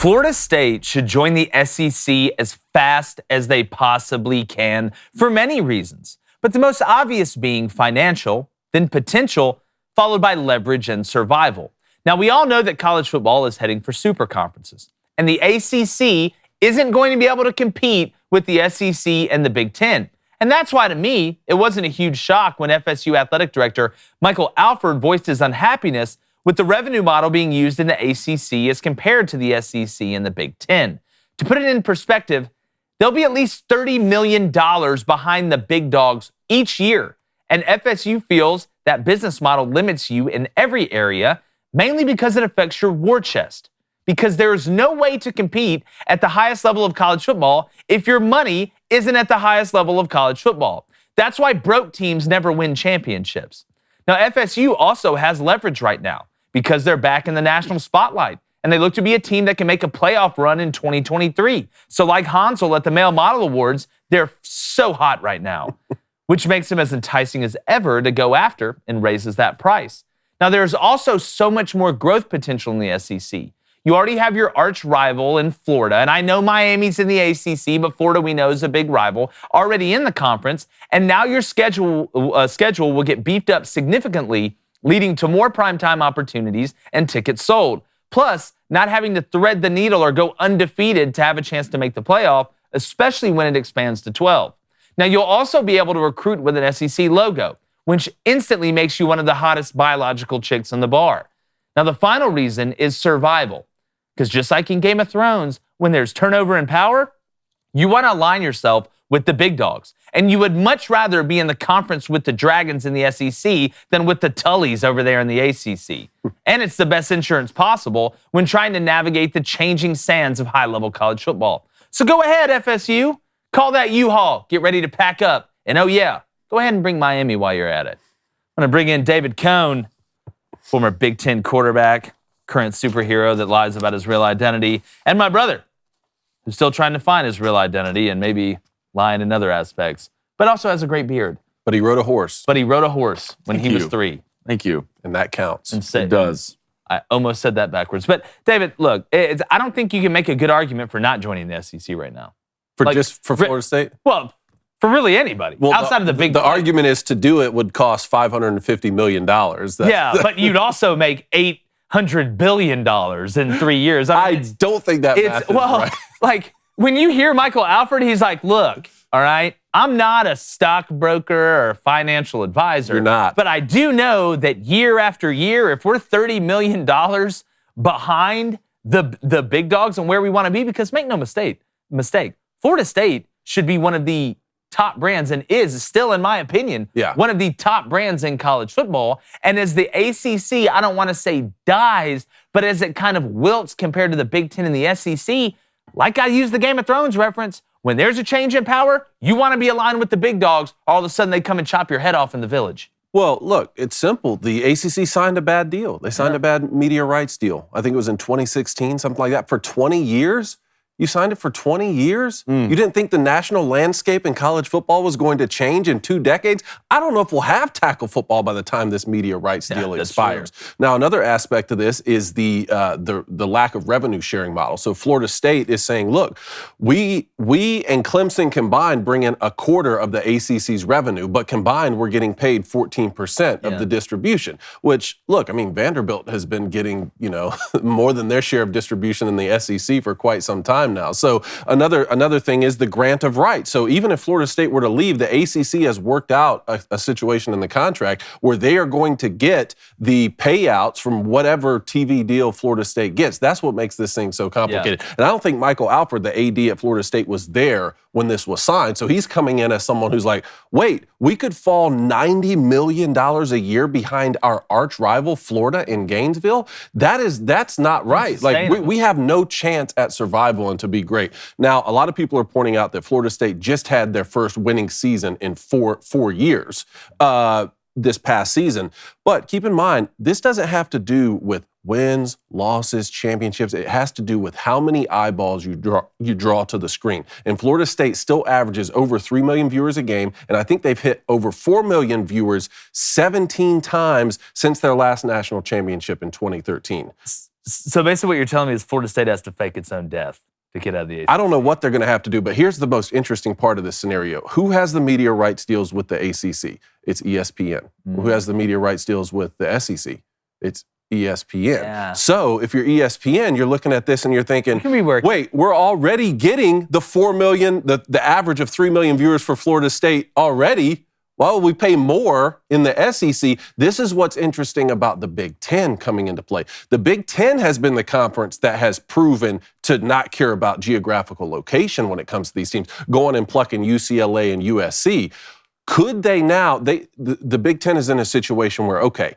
Florida State should join the SEC as fast as they possibly can for many reasons, but the most obvious being financial, then potential, followed by leverage and survival. Now, we all know that college football is heading for super conferences, and the ACC isn't going to be able to compete with the SEC and the Big Ten. And that's why, to me, it wasn't a huge shock when FSU athletic director Michael Alford voiced his unhappiness with the revenue model being used in the ACC as compared to the SEC and the Big Ten. To put it in perspective, there'll be at least $30 million behind the big dogs each year. And FSU feels that business model limits you in every area, mainly because it affects your war chest. Because there is no way to compete at the highest level of college football if your money isn't at the highest level of college football. That's why broke teams never win championships. Now, FSU also has leverage right now because they're back in the national spotlight, and they look to be a team that can make a playoff run in 2023. So like Hansel at the Male Model Awards, they're so hot right now, which makes them as enticing as ever to go after and raises that price. Now, there's also so much more growth potential in the SEC. You already have your arch rival in Florida, and I know Miami's in the ACC, but Florida we know is a big rival, already in the conference, and now your schedule will get beefed up significantly, leading to more primetime opportunities and tickets sold. Plus, not having to thread the needle or go undefeated to have a chance to make the playoff, especially when it expands to 12. Now, you'll also be able to recruit with an SEC logo, which instantly makes you one of the hottest biological chicks in the bar. Now, the final reason is survival. Because just like in Game of Thrones, when there's turnover in power, you want to align yourself with the big dogs. And you would much rather be in the conference with the Dragons in the SEC than with the Tullys over there in the ACC. And it's the best insurance possible when trying to navigate the changing sands of high-level college football. So go ahead, FSU. Call that U-Haul. Get ready to pack up. And oh yeah, go ahead and bring Miami while you're at it. I'm going to bring in David Cone, former Big Ten quarterback, current superhero that lies about his real identity, and my brother, who's still trying to find his real identity and maybe lie in other aspects, but also has a great beard. But he rode a horse. When he was 3. Thank you. And that counts. It does. I almost said that backwards. But David, look, I don't think you can make a good argument for not joining the SEC right now. For Florida State? Well, for really anybody. Well, outside of the big... The argument is to do it would cost $550 million. Yeah, but you'd also make $800 billion in 3 years. I don't think that math is right. Like, when you hear Michael Alford, he's like, look, all right, I'm not a stockbroker or a financial advisor. You're not. But I do know that year after year, if we're $30 million behind the big dogs and where we want to be, because make no mistake, Florida State should be one of the top brands and is still, in my opinion, one of the top brands in college football. And as the ACC, I don't want to say dies, but as it kind of wilts compared to the Big Ten and the SEC, like I used the Game of Thrones reference, when there's a change in power, you want to be aligned with the big dogs, all of a sudden they come and chop your head off in the village. Well, look, it's simple. The ACC signed a bad deal. They signed a bad media rights deal. I think it was in 2016, something like that, for 20 years. You signed it for 20 years? You didn't think the national landscape in college football was going to change in 2 decades? I don't know if we'll have tackle football by the time this media rights deal expires. True. Now, another aspect of this is the lack of revenue sharing model. So Florida State is saying, look, we and Clemson combined bring in a quarter of the ACC's revenue, but combined we're getting paid 14% of the distribution, which, look, I mean, Vanderbilt has been getting, more than their share of distribution in the SEC for quite some time now. So another thing is the grant of rights. So even if Florida State were to leave, the ACC has worked out a situation in the contract where they are going to get the payouts from whatever TV deal Florida State gets. That's what makes this thing so complicated. Yeah. And I don't think Michael Alford, the AD at Florida State, was there when this was signed. So he's coming in as someone who's like, wait, we could fall $90 million a year behind our arch rival, Florida, in Gainesville? That's not right. Like, we have no chance at survival and to be great. Now, a lot of people are pointing out that Florida State just had their first winning season in four years this past season. But keep in mind, this doesn't have to do with wins, losses, championships. It has to do with how many eyeballs you draw to the screen. And Florida State still averages over 3 million viewers a game, and I think they've hit over 4 million viewers 17 times since their last national championship in 2013. So basically what you're telling me is Florida State has to fake its own death to get out of the ACC. I don't know what they're going to have to do, but here's the most interesting part of this scenario. Who has the media rights deals with the ACC? It's ESPN. Who has the media rights deals with the SEC? It's ESPN. Yeah. So if you're ESPN, you're looking at this and you're thinking, wait, we're already getting the 4 million, the average of 3 million viewers for Florida State already. Why would we pay more in the SEC? This is what's interesting about the Big Ten coming into play. The Big Ten has been the conference that has proven to not care about geographical location when it comes to these teams, going and plucking UCLA and USC. Could they now, the Big Ten is in a situation where, okay,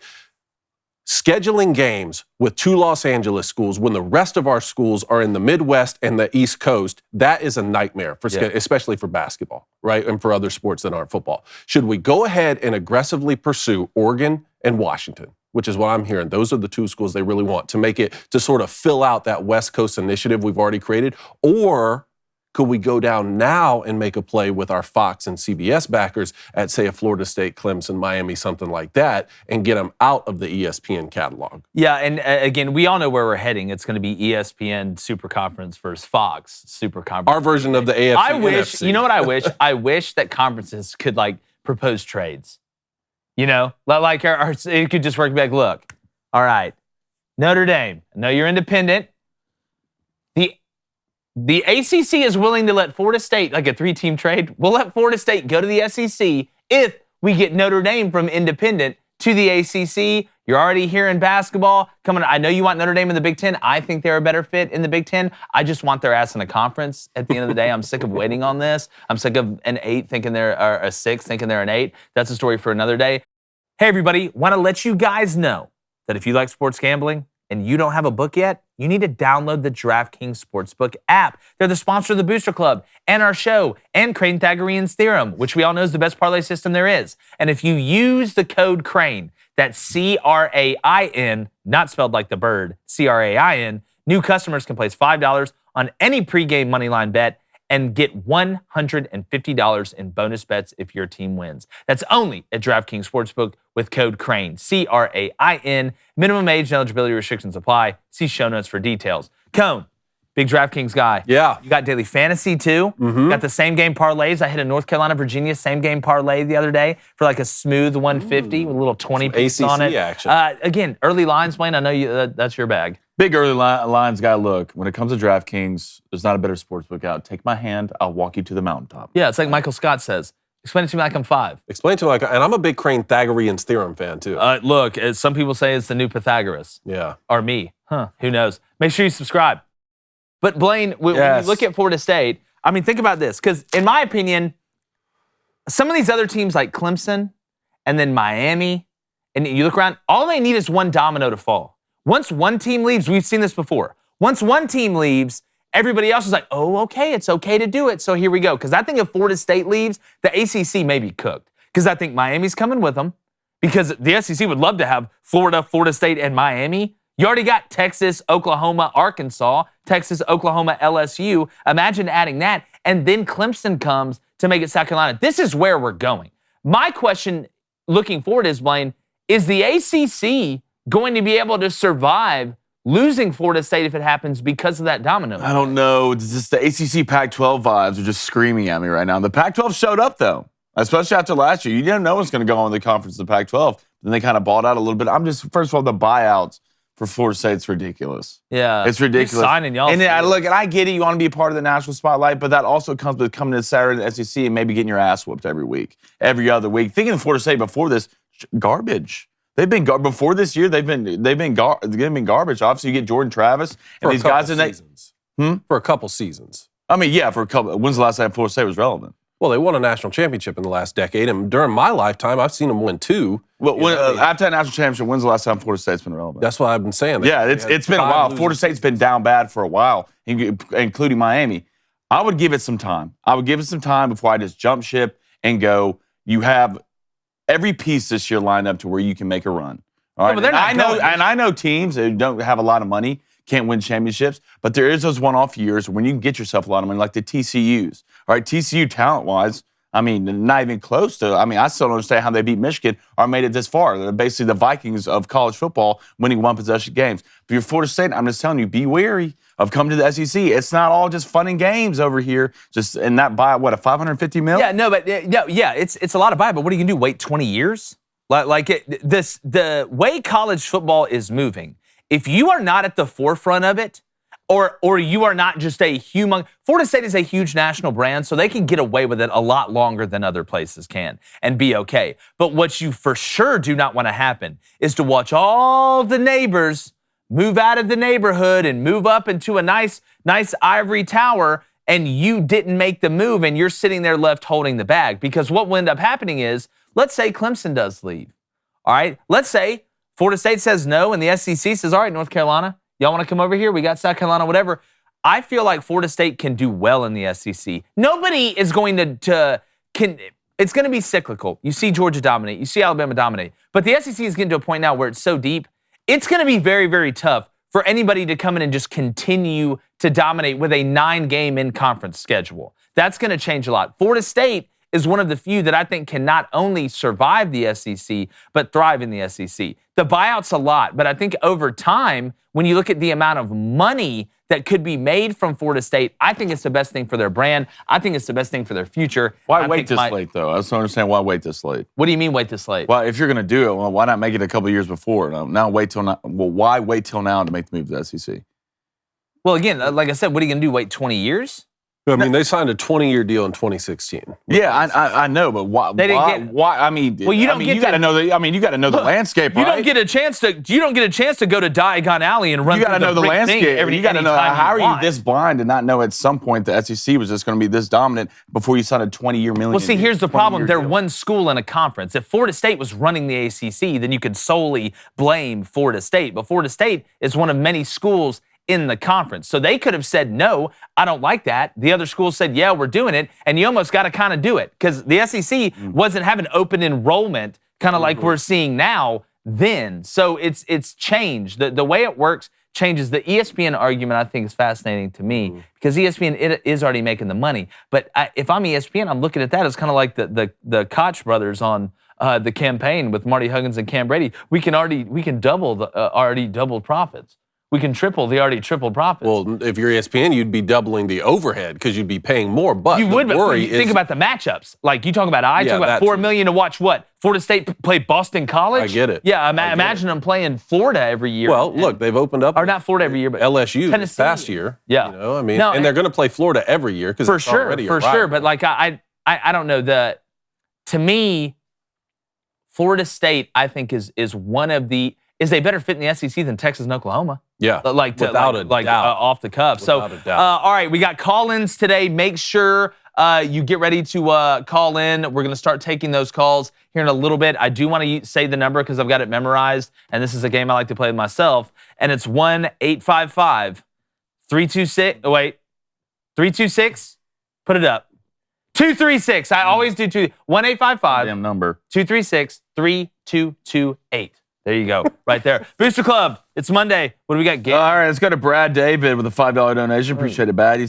scheduling games with 2 Los Angeles schools when the rest of our schools are in the Midwest and the East Coast, that is a nightmare, especially for basketball, right? And for other sports that aren't football. Should we go ahead and aggressively pursue Oregon and Washington, which is what I'm hearing? Those are the 2 schools they really want to make it, to sort of fill out that West Coast initiative we've already created? Or could we go down now and make a play with our Fox and CBS backers at, say, a Florida State, Clemson, Miami, something like that, and get them out of the ESPN catalog? Yeah, and again, we all know where we're heading. It's going to be ESPN Super Conference versus Fox Super Conference. Our version of the AFC. I wish, NFC. you know what I wish? I wish that conferences could, like, propose trades. You know? Like, it could just work back, look, all right, Notre Dame, I know you're independent. The ACC is willing to let Florida State, like a 3-team trade, we'll let Florida State go to the SEC if we get Notre Dame from independent to the ACC. You're already here in basketball. Come on, I know you want Notre Dame in the Big Ten. I think they're a better fit in the Big Ten. I just want their ass in a conference at the end of the day. I'm sick of waiting on this. I'm sick of an 8 thinking they're, or a 6 thinking they're an 8. That's a story for another day. Hey, everybody, want to let you guys know that if you like sports gambling and you don't have a book yet, you need to download the DraftKings Sportsbook app. They're the sponsor of the Booster Club and our show and Crane-Pythagorean's Theorem, which we all know is the best parlay system there is. And if you use the code CRANE, that's C-R-A-I-N, not spelled like the bird, C-R-A-I-N, new customers can place $5 on any pregame moneyline bet and get $150 in bonus bets if your team wins. That's only at DraftKings Sportsbook with code CRANE, C-R-A-I-N. Minimum age and eligibility restrictions apply. See show notes for details. Cone, big DraftKings guy. Yeah. You got daily fantasy too. Got the same game parlays. I hit a North Carolina, Virginia same game parlay the other day for like a smooth 150 with a little 20 piece on it. Action. Again, early lines, Blaine, I know that's your bag. Big early lines guy. Look, when it comes to DraftKings, there's not a better sportsbook out. Take my hand, I'll walk you to the mountaintop. Yeah, it's like Michael Scott says. Explain it to me like I'm 5. Explain it to me like, and I'm a big Crane-Pythagorean's Theorem fan too. Look, some people say it's the new Pythagoras. Yeah. Or me. Who knows? Make sure you subscribe. But Blaine, when you look at Florida State, I mean, think about this. Because in my opinion, some of these other teams like Clemson and then Miami, and you look around, all they need is one domino to fall. Once one team leaves, we've seen this before. Once one team leaves, everybody else is like, oh, okay, it's okay to do it. So here we go. Because I think if Florida State leaves, the ACC may be cooked. Because I think Miami's coming with them. Because the SEC would love to have Florida, Florida State, and Miami. You already got Texas, Oklahoma, Arkansas, Texas, Oklahoma, LSU. Imagine adding that. And then Clemson comes to make it South Carolina. This is where we're going. My question looking forward is, Blaine, is the ACC going to be able to survive losing Florida State if it happens because of that domino? I don't know. It's just the ACC Pac-12 vibes are just screaming at me right now. The Pac-12 showed up, though, especially after last year. You didn't know what's going to go on in the conference of the Pac-12. Then they kind of bought out a little bit. First of all, the buyouts for Florida State's ridiculous. Yeah. It's ridiculous. You're signing y'all. And look, and I get it. You want to be a part of the national spotlight, but that also comes with coming to Saturday in the SEC and maybe getting your ass whooped every week, every other week. Thinking of Florida State before this, garbage. They've been before this year. They've been garbage. Obviously, you get Jordan Travis and these guys in seasons. For a couple seasons. I mean, yeah, for a couple. When's the last time Florida State was relevant? Well, they won a national championship in the last decade, and during my lifetime, I've seen them win 2. Well, after that national championship, when's the last time Florida State's been relevant? That's what I've been saying. It's been a while. Florida State's been down bad for a while, including Miami. I would give it some time. I would give it some time before I just jump ship and go. You have every piece this year lined up to where you can make a run. All right. I know teams that don't have a lot of money can't win championships, but there is those one-off years when you can get yourself a lot of money, like the TCUs. All right, TCU talent-wise, I mean, not even close to. I mean, I still don't understand how they beat Michigan or made it this far. They're basically the Vikings of college football, winning one possession games. But you're Florida State, I'm just telling you, be wary of coming to the SEC. It's not all just fun and games over here. Just and that by what, a $550 million? Yeah, no, but it's a lot of buy. But what are you gonna do? Wait 20 years? The way college football is moving. If you are not at the forefront of it, or you are not just a Florida State is a huge national brand, so they can get away with it a lot longer than other places can and be okay. But what you for sure do not want to happen is to watch all the neighbors move out of the neighborhood and move up into a nice ivory tower, and you didn't make the move and you're sitting there left holding the bag. Because what will end up happening is, let's say Clemson does leave. All right? Let's say Florida State says no and the SEC says, all right, North Carolina, y'all want to come over here? We got South Carolina, whatever. I feel like Florida State can do well in the SEC. Nobody is going it's going to be cyclical. You see Georgia dominate. You see Alabama dominate. But the SEC is getting to a point now where it's so deep, it's going to be very, very tough for anybody to come in and just continue to dominate with a 9-game in-conference schedule. That's going to change a lot. Florida State is one of the few that I think can not only survive the SEC, but thrive in the SEC. The buyout's a lot, but I think over time, when you look at the amount of money that could be made from Florida State, I think it's the best thing for their brand. I think it's the best thing for their future. Why wait this late, though? I just don't understand why wait this late. What do you mean wait this late? Well, if you're going to do it, well, why not make it a couple years before? Now wait till now. Well, why wait till now to make the move to the SEC? Well, again, like I said, what are you going to do? Wait 20 years? I mean, they signed a 20-year deal in 2016. Yeah, I know, but why? They didn't why? I mean, well, you got to know the. I mean, you got to know the landscape, right? You don't get a chance to go to Diagon Alley and run. You got to know the landscape. You got to know how are you this blind to not know at some point the SEC was just going to be this dominant before you signed a 20-year million. Well, see, here's the problem. They're one school in a conference. If Florida State was running the ACC, then you could solely blame Florida State. But Florida State is one of many schools in the conference. So they could have said, no, I don't like that. The other schools said, yeah, we're doing it. And you almost got to kind of do it because the SEC wasn't having open enrollment kind of like we're seeing now then. So it's changed. The way it works changes. The ESPN argument, I think, is fascinating to me because ESPN is already making the money. But if I'm ESPN, I'm looking at that as kind of like the Koch brothers on the campaign with Marty Huggins and Cam Brady. We can double the already doubled profits. We can triple the already tripled profits. Well, if you're ESPN, you'd be doubling the overhead because you'd be paying more. But you would, but think about the matchups. Like you talk about, talk about $4 million to watch what? Florida State play Boston College? I get it. Yeah, imagine them playing Florida every year. Well, look, they've opened up. Or not Florida every year, but LSU Tennessee. This past year. Yeah. You know, I mean, and they're going to play Florida every year because it's already a rivalry. For sure. But like, I don't know. To me, Florida State, I think, is one of the is a better fit in the SEC than Texas and Oklahoma. Yeah, without a doubt. Off the cuff. Without a doubt. All right, we got call-ins today. Make sure you get ready to call in. We're going to start taking those calls here in a little bit. I do want to say the number because I've got it memorized, and this is a game I like to play with myself. And it's 1-855-326. Wait, 326. Put it up. 236. I always do 1-855. Damn number. 236-3228. There you go, right there. Booster Club, it's Monday. What do we got? All right, let's go to Brad David with a $5 donation. Appreciate it, Brad. He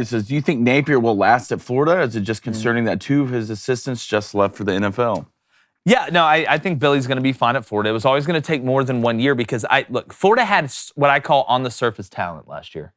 says, do you think Napier will last at Florida? Is it just concerning that two of his assistants just left for the NFL? Yeah, no, I think Billy's going to be fine at Florida. It was always going to take more than 1 year because, Florida had what I call on-the-surface talent last year,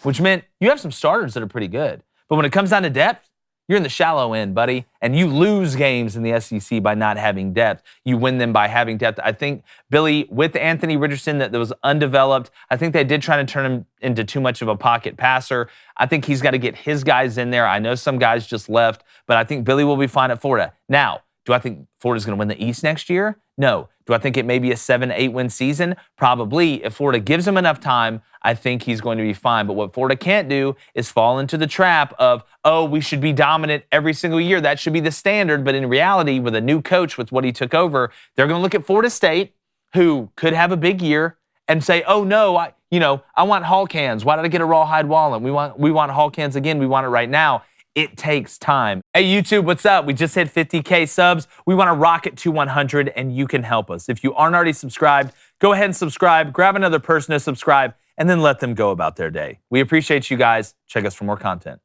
which meant you have some starters that are pretty good. But when it comes down to depth, you're in the shallow end, buddy, and you lose games in the SEC by not having depth. You win them by having depth. I think Billy, with Anthony Richardson, that was undeveloped, I think they did try to turn him into too much of a pocket passer. I think he's got to get his guys in there. I know some guys just left, but I think Billy will be fine at Florida. Now, do I think Florida's going to win the East next year? No. Do I think it may be a 7-8 win season? Probably. If Florida gives him enough time, I think he's going to be fine. But what Florida can't do is fall into the trap of, we should be dominant every single year. That should be the standard. But in reality, with a new coach, with what he took over, they're going to look at Florida State, who could have a big year, and say, oh, no, I want Hall cans. Why did I get a Rawhide wallet? We want Hall cans again. We want it right now. It takes time. Hey, YouTube, what's up? We just hit 50K subs. We want to rocket to 100, and you can help us. If you aren't already subscribed, go ahead and subscribe. Grab another person to subscribe, and then let them go about their day. We appreciate you guys. Check us for more content.